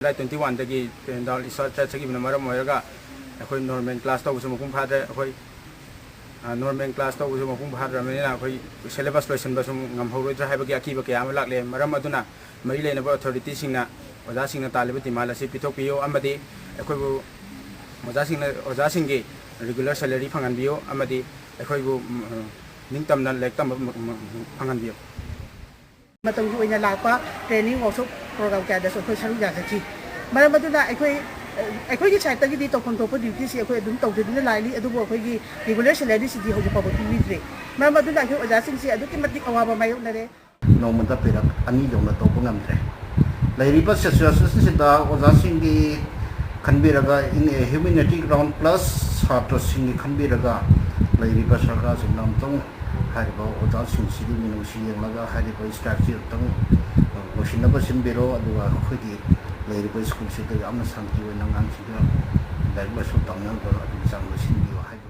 July 21 dagi dal isa chagi maram moiraga akhoi normal class to busum kum phadre akhoi normal class to busum kum phadra menina akhoi syllabus loisan basum ngam horoi tra haibagi akiba ke am lakle maram aduna mari lena ba authority singna oja singna talib timala si pithok piyo amadi akhoi bu oja singge regular salary phangan biyo amadi akhoi bu ningtamna lektam phangan biyo matung ina lakpa training workshop program kaya da so khoi saru ja ki maram aduna akhoi gi site gi di to kon to duty si akhoi adum to dina laili adu bo akhoi gi regular salary si di hoji pabu wi maram aduna akhoi oja sing si adu ki matik awaba mayo na re no mata perak ani jong na to pungam tre lairi pas situation si da oja sing gi khanbiraga in a humanity ground plus chhatro sing gi khanbiraga lairi pas sarkar sinam tong hariba oja sing si di minu si yang laga hariba structure tong losinaba simbiro aduga khodi lairiba school si da amna santi wa nang ang si da dai ba so tang nang ba adu sang lo sin di wa